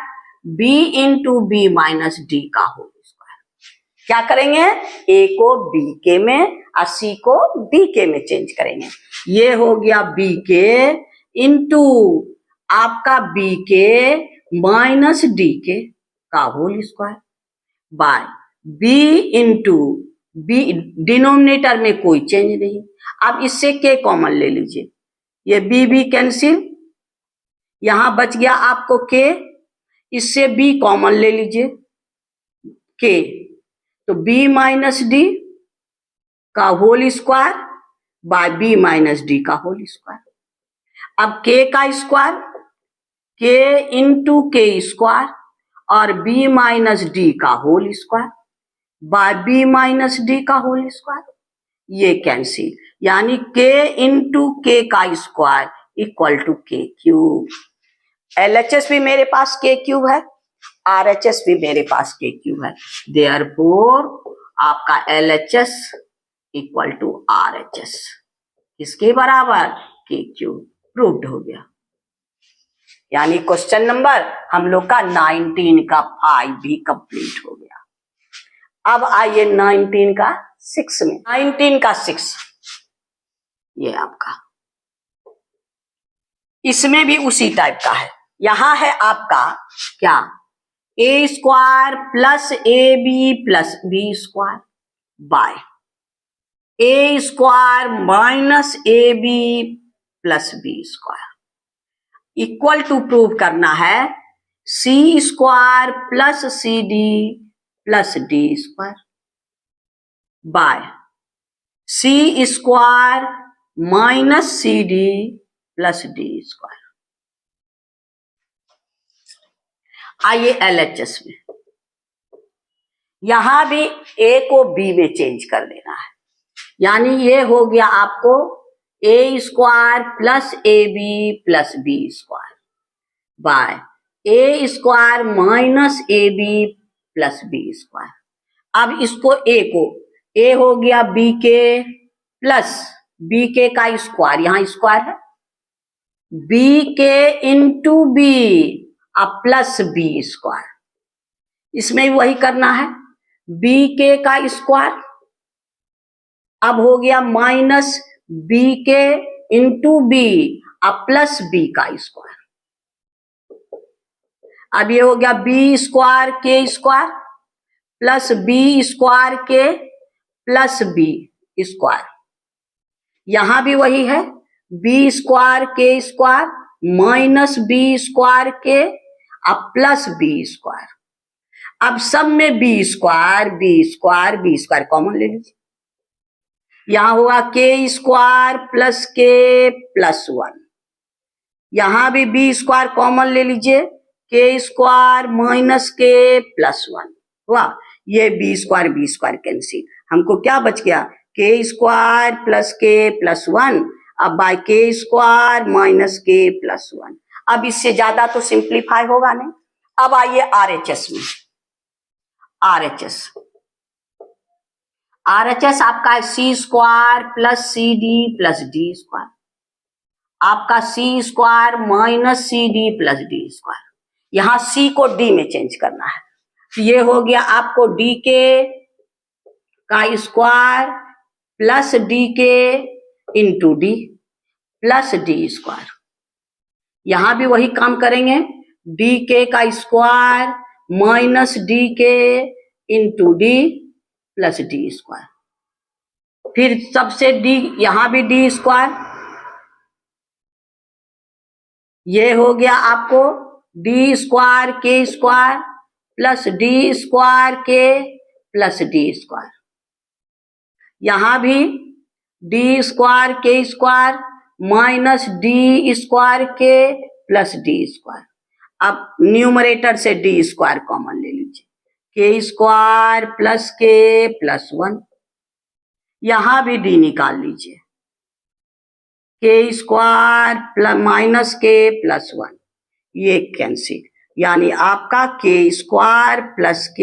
b into B minus D का होल स्क्वायर। क्या करेंगे, a को b के में और c को d के में चेंज करेंगे। ये हो गया b के इंटू आपका b के माइनस d के का whole square by b into B, denominator में कोई चेंज नहीं। अब इससे k कॉमन ले लीजिए, ये b कैंसिल, यहां बच गया आपको k, इससे b कॉमन ले लीजिए k, तो b माइनस डी का whole square by b minus D का होल स्क्वायर। अब k का स्क्वायर, k इंटू के स्क्वायर और b माइनस डी का whole square by b minus D का होल स्क्वायर, ये कैंसिल, यानी k इंटू के का square equal to k cube. LHS भी मेरे पास k क्यूब है। RHS भी मेरे पास KQ है, देयरफॉर आपका LHS इक्वल टू RHS किसके बराबर, KQ। प्रूव्ड हो गया। यानी क्वेश्चन नंबर हम लोग का 19 का 5 भी कंप्लीट हो गया। अब आइए 19 का 6 में। 19 का 6 ये आपका, इसमें भी उसी टाइप का है। यहां है आपका क्या, a square plus AB plus B square by a square minus AB plus B square equal to prove करना है C square plus CD plus D square by C square minus CD plus D square. आइए LHS में, यहां भी A को B में चेंज कर देना है। यानी ये हो गया आपको A square plus AB plus B square by A square minus AB plus B square. अब इसको A को, A हो गया B के प्लस B के का स्क्वायर, यहां स्क्वायर है, B के इंटू B अब प्लस B स्क्वायर, इसमें भी वही करना है, B के का स्क्वायर अब हो गया माइनस B के इंटू B अब प्लस B का स्क्वायर। अब ये हो गया B स्क्वायर के स्क्वायर प्लस B स्क्वायर के प्लस B स्क्वायर, यहां भी वही है, B स्क्वायर के स्क्वायर माइनस B स्क्वायर के अब प्लस B स्क्वायर। अब सब में B स्क्वायर कॉमन ले लीजिए, यहां हुआ K square plus K plus 1, यहां भी B स्क्वायर कॉमन ले लीजिए, K square minus K plus 1 हुआ, ये B स्क्वायर कैंसिल, हमको क्या बच गया, K square plus K plus 1 अब by K square minus K plus 1। अब इससे ज्यादा तो सिंप्लीफाई होगा नहीं। अब आइए RHS में, RHS आपका है C square plus CD plus D square, आपका C square minus CD plus D square, यहां C को D में चेंज करना है, तो ये हो गया आपको D के का स्क्वायर प्लस D के into D plus D square, यहां भी वही काम करेंगे, D के का स्क्वायर माइनस D के into D plus D square, फिर सबसे D, यहां भी D स्क्वायर, ये हो गया आपको D स्क्वायर के स्क्वायर प्लस D स्क्वायर के प्लस D स्क्वायर, यहां भी D स्क्वायर के स्क्वायर माइनस D स्क्वायर के प्लस D स्क्वायर। अब न्यूमरेटर से D स्क्वायर कॉमन ले लीजिए, K square plus K plus 1, यहां भी D निकाल लीजिए, K square plus minus K plus 1, ये कैंसिल, यानी आपका K square plus K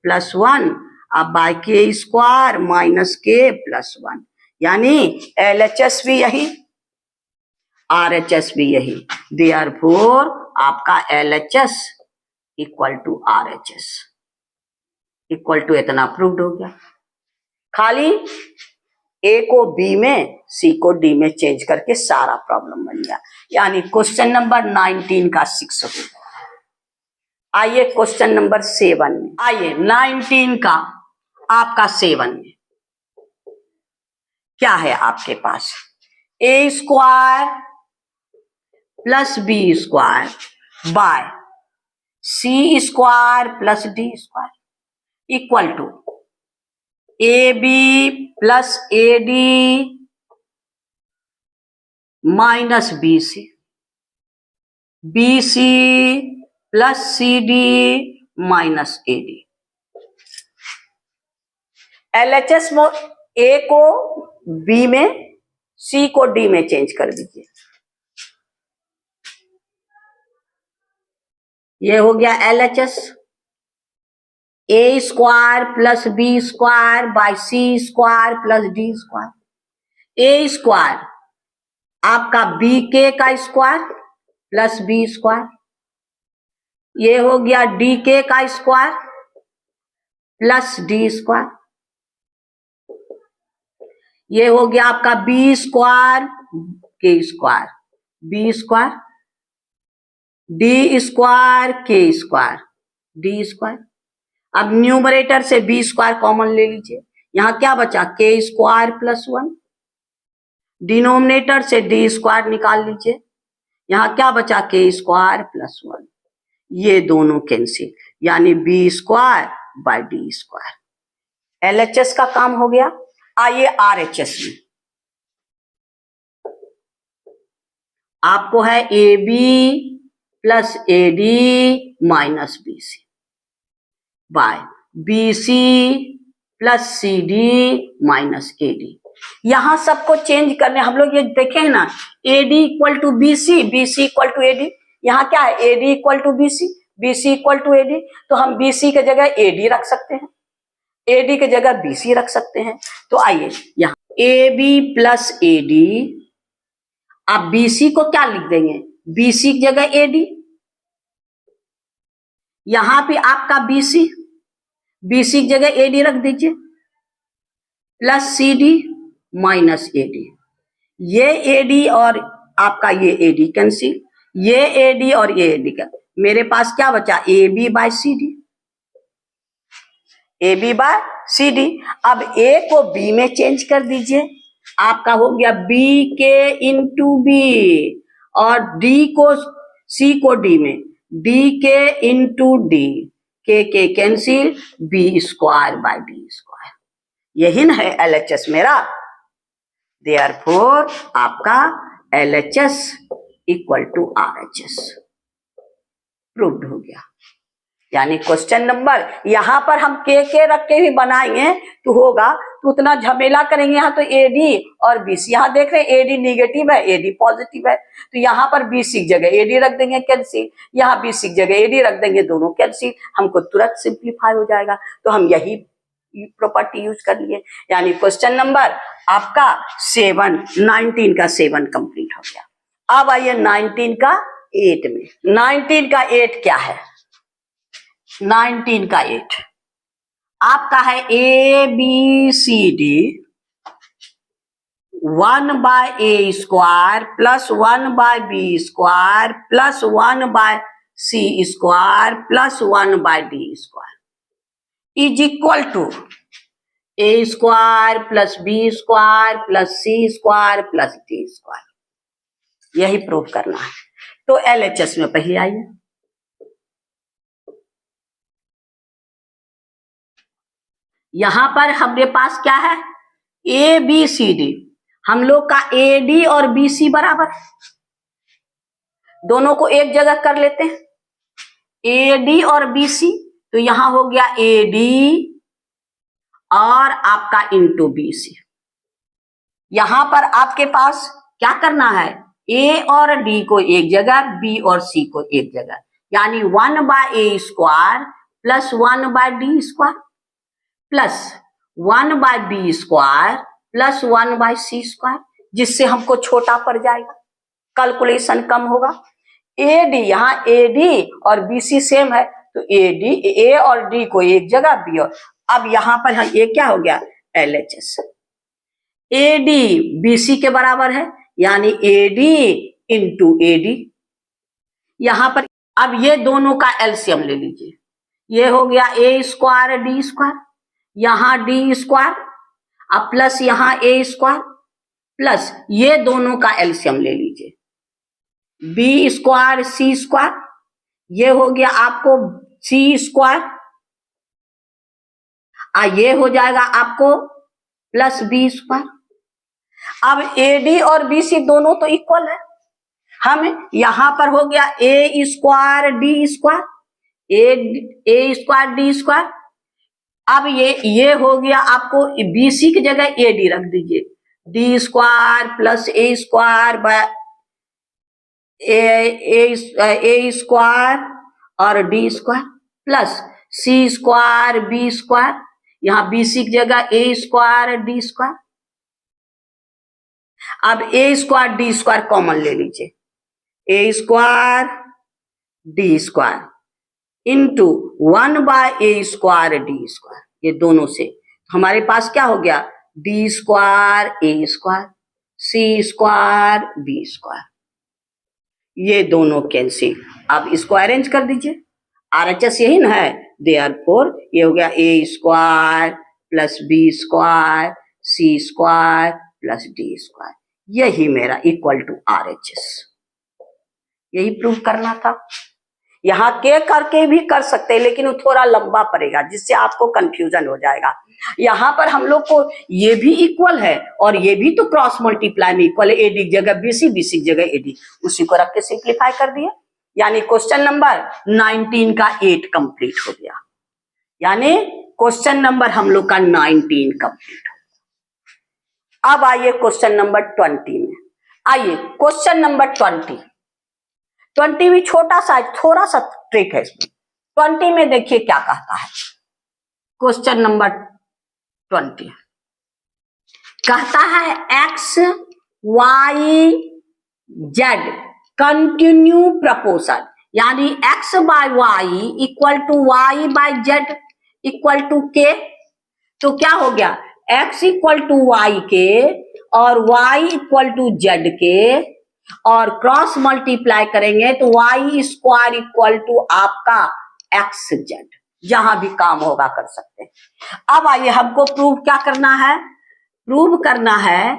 plus 1 अब by K square minus K plus 1, यानी LHS भी यही RHS भी यही, देयरफॉर आपका LHS equal to RHS equal to इतना प्रूव्ड हो गया। खाली A को B में C को D में चेंज करके सारा प्रॉब्लम बन गया। यानी क्वेश्चन नंबर 19 का 6 हो गया। आइए क्वेश्चन नंबर 7 में, आइए 19 का आपका 7 में क्या है आपके पास, A square plus B square by C square plus D square equal to AB plus AD minus BC, BC plus CD minus AD। LHS में A को B में, C को D में चेंज कर दीजिए, ये हो गया LHS, A square plus B square by C square plus D square. A square आपका बी के का स्क्वायर प्लस बी स्क्वायर, ये हो गया डी के का स्क्वायर प्लस डी स्क्वायर, ये हो गया आपका बी स्क्वायर के square B square, D square के स्क्वायर डी स्क्वायर। अब न्यूमरेटर से बी स्क्वायर कॉमन ले लीजिए, यहां क्या बचा के स्क्वायर प्लस 1, डिनोमिनेटर से डी स्क्वायर निकाल लीजिए, यहां क्या बचा के स्क्वायर प्लस 1, ये दोनों कैंसिल, यानी b square by D square. LHS का काम हो गया। आइए RHS में, आपको है AB plus AD minus BC by BC plus CD minus AD। यहां सबको चेंज करने, हम लोग ये देखे हैं ना, AD equal to BC, BC equal to AD, यहाँ क्या है AD equal to BC, BC equal to AD, तो हम BC के जगह AD रख सकते हैं, AD के जगह BC रख सकते हैं। तो आइए यहाँ AB प्लस AD, आप BC को क्या लिख देंगे, BC की जगह AD, यहां पे आपका BC की जगह AD रख दीजिए प्लस CD माइनस AD, ये AD और आपका ये AD कैंसिल, ये AD और ये AD का, मेरे पास क्या बचा AB by CD, AB by CD। अब A को B में चेंज कर दीजिए, आपका हो गया B के इंटू B, और D को C को D में D के इंटू D, के cancel, B square by D square. यही ना है LHS मेरा। देयरफॉर आपका LHS equal to RHS proved हो गया। यानी क्वेश्चन नंबर, यहां पर हम के रख के भी बनाएंगे तो होगा, तो उतना झमेला करेंगे। यहाँ तो AD और BC, यहाँ देख रहे हैं AD निगेटिव है, AD पॉजिटिव है, तो यहाँ पर BC की जगह AD रख देंगे कैंसिल, यहाँ BC की जगह AD रख देंगे, दोनों कैंसिल, हमको तुरंत सिंप्लीफाई हो जाएगा। तो हम यही प्रॉपर्टी यूज कर लिए। यानी क्वेश्चन नंबर आपका 19 का 7 कंप्लीट हो गया। अब आइए 19 का 8 में। 19 का 8 क्या है, 19 का 8 आपका है ABCD 1 by A square plus 1 by B square plus 1 by C square plus 1 by D square is equal to A square plus B square plus C square plus D square. यही प्रूव करना है। तो LHS में पहले आइए, यहां पर हमारे पास क्या है ABCD, हम लोग का AD और BC बराबर है, दोनों को एक जगह कर लेते हैं, AD और BC, तो यहां हो गया AD और आपका इंटू BC। यहां पर आपके पास क्या करना है, A और D को एक जगह, B और C को एक जगह, यानी 1 by A square plus 1 by D square plus 1 by B square plus 1 by C square, जिससे हमको छोटा पड़ जाएगा, कैलकुलेशन कम होगा। AD, यहाँ AD और BC सेम है, तो A और D को एक जगह, B और, अब यहां पर ये क्या हो गया LHS, AD BC के बराबर है, यानी AD इंटू AD। यहां पर अब ये दोनों का एलसीएम ले लीजिए, ये हो गया A स्क्वायर D स्क्वायर, यहां D स्क्वायर, अब प्लस यहां A स्क्वायर, प्लस ये दोनों का एलसीएम ले लीजिए, B स्क्वायर C स्क्वायर, ये हो गया आपको C स्क्वायर, ये हो जाएगा आपको प्लस B स्क्वायर। अब AD और BC दोनों तो इक्वल है, हम यहां पर हो गया A square D square, A square D square. अब ये हो गया आपको BC की जगह AD रख दीजिए, D square plus A square by A square और डी स्क्वायर प्लस सी स्क्वायर बी स्क्वायर, यहां बी सी की जगह ए स्क्वायर डी स्क्वायर। अब a square D square common ले लीजिए, a square D square into 1/a square D square, ये दोनों से हमारे पास क्या हो गया, डी स्क्वायर ए square c square B square, ये दोनों कैंसिल। अब इसको अरेंज कर दीजिए, आरएचएस यही ना है, देयरफॉर ये हो गया ए square plus B square c square plus D square, यही मेरा इक्वल टू आरएचएस। यही प्रूव करना था। यहाँ के करके भी कर सकते हैं, लेकिन वो थोड़ा लंबा पड़ेगा, जिससे आपको कंफ्यूजन हो जाएगा। यहाँ पर हम लोग को ये भी इक्वल है और ये भी तो क्रॉस मल्टीप्लाई में इक्वल है, एडी की जगह बीसी बीसी की जगह एडी, उसी को रख के सिंप्लीफाई कर दिया। यानी क्वेश्चन नंबर 19 का 8 कंप्लीट हो गया, यानी क्वेश्चन नंबर हम लोग का 19 कंप्लीट हो गया। अब आइए क्वेश्चन नंबर 20 में। आइए क्वेश्चन नंबर 20 भी छोटा सा, थोड़ा सा ट्रिक है इसमें। 20 में देखिए क्या कहता है। क्वेश्चन नंबर 20 कहता है x y z continue proportion, यानी x by y equal to y by z equal to के। तो क्या हो गया, एक्स इक्वल टू वाई के और वाई इक्वल टू जेड के, और क्रॉस मल्टीप्लाई करेंगे तो वाई स्क्वायर इक्वल टू आपका एक्स जेड, जहां भी काम होगा कर सकते हैं। अब आइए हमको प्रूव क्या करना है, प्रूव करना है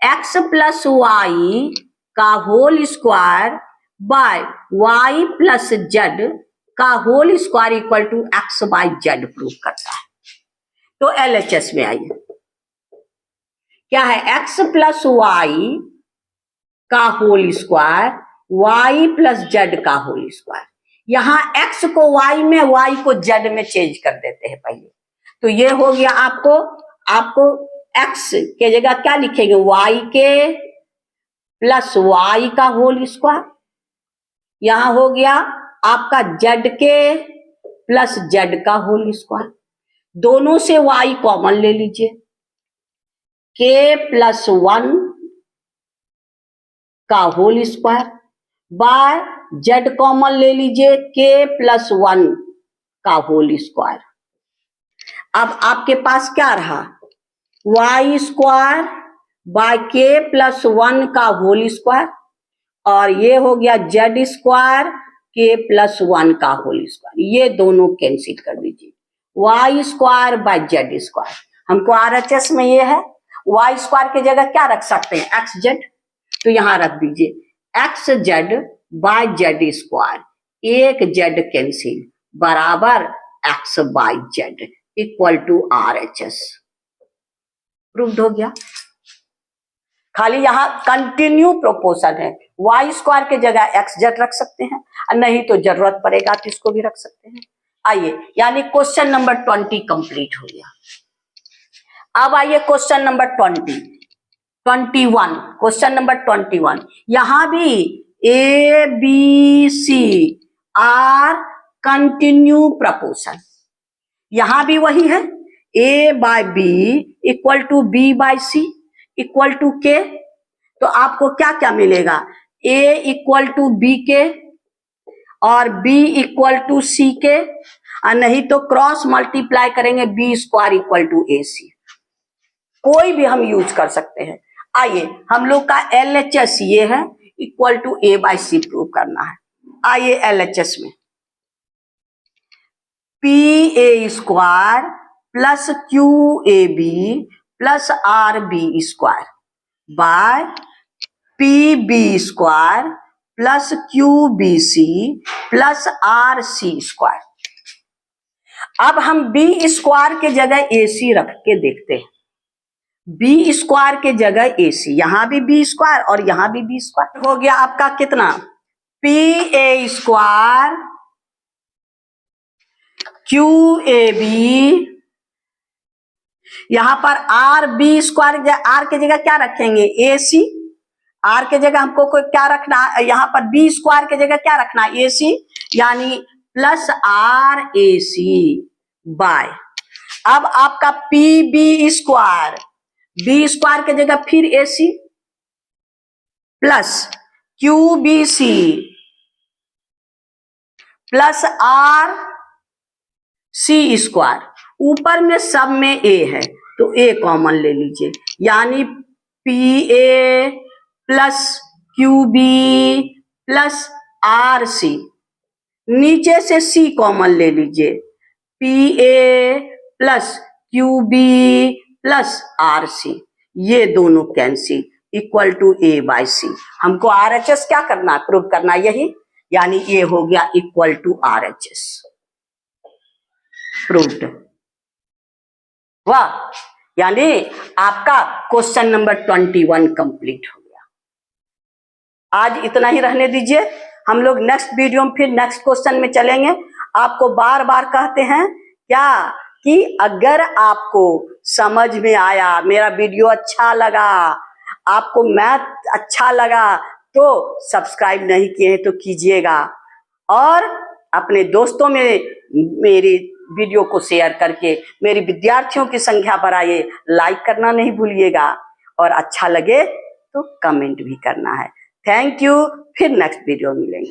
एक्स प्लस वाई का whole square by y plus z का whole square equal to x by z prove करता है। तो एलएचएस में आइए, क्या है, एक्स प्लस वाई का whole square y plus z का होल स्क्वायर। यहां एक्स को वाई में, वाई को जेड में चेंज कर देते हैं पहले। तो ये हो गया आपको एक्स के जगह क्या लिखेंगे, वाई के प्लस वाई का होल स्क्वायर, यहां हो गया आपका जेड के प्लस जेड का होल स्क्वायर। दोनों से वाई कॉमन ले लीजिए, के प्लस 1 का whole square by z common ले लीजिए, के प्लस 1 का होल स्क्वायर। अब आपके पास क्या रहा, वाई स्क्वायर बाय के प्लस 1 का होल स्क्वायर, और ये हो गया जेड स्क्वायर के प्लस 1 का होल स्क्वायर। ये दोनों कैंसिल कर दीजिए, y square by z square. हमको आरएचएस में ये है, वाई स्क्वायर की जगह क्या रख सकते हैं, एक्स जेड, तो यहां रख दीजिए x z by z square, एक जेड कैंसिल बराबर x by z equal to RHS. Proved हो गया। खाली यहां कंटिन्यू प्रोपोर्शन है, वाई स्क्वायर के जगह एक्स जेड रख सकते हैं, और नहीं तो जरूरत पड़ेगा तो इसको भी रख सकते हैं। आइए, यानी क्वेश्चन नंबर 20 कंप्लीट हो गया। अब आइए क्वेश्चन नंबर 21, क्वेश्चन नंबर 21। यहां भी a b c are continue proportion, यहां भी वही है, a by B equal to b by c equal to के। तो आपको क्या क्या मिलेगा, ए इक्वल टू बी के और बी इक्वल टू सी के, और नहीं तो क्रॉस मल्टीप्लाई करेंगे बी स्क्वायर इक्वल टू ए सी, कोई भी हम यूज कर सकते हैं। आइए, हम लोग का एलएचएस ये है, equal to a by c prove करना है। आइए एलएचएस में, p a square plus q a B plus r b square by p b square plus q b c plus r c square. अब हम बी स्क्वायर के जगह ए सी रख के देखते हैं, बी स्क्वायर के जगह ए सी, यहां भी बी स्क्वायर और यहां भी बी स्क्वायर। हो गया आपका कितना, p a square q a b, यहां पर आर बी स्क्वायर, आर के जगह क्या रखेंगे, ए सी, आर के जगह हमको कोई क्या रखना, यहां पर बी स्क्वायर के जगह क्या रखना, ए सी, यानी प्लस RAC बाय, अब आपका PB स्क्वायर, B स्क्वायर की जगह फिर AC plus QBC plus RC square, ऊपर में सब में A है तो A कॉमन ले लीजिए, यानी PA plus QB plus RC, नीचे से C कॉमन ले लीजिए, PA plus QB plus RC, ये दोनों कैंसिल इक्वल टू A/C। हमको RHS क्या करना है, प्रूव करना यही, यानी ये हो गया इक्वल टू RHS, प्रूव्ड। वाह, यानी आपका क्वेश्चन नंबर 21 कंप्लीट हो गया। आज इतना ही रहने दीजिए, हम लोग नेक्स्ट वीडियो में फिर नेक्स्ट क्वेश्चन में चलेंगे। आपको बार बार कहते हैं क्या कि अगर आपको समझ में आया, मेरा वीडियो अच्छा लगा, आपको मैथ अच्छा लगा तो सब्सक्राइब नहीं किए हैं तो कीजिएगा, और अपने दोस्तों में मेरी वीडियो को शेयर करके मेरी विद्यार्थियों की संख्या बढ़ाइए, लाइक करना नहीं भूलिएगा, और अच्छा लगे तो कमेंट भी करना है। थैंक यू, फिर नेक्स्ट वीडियो मिलेंगे।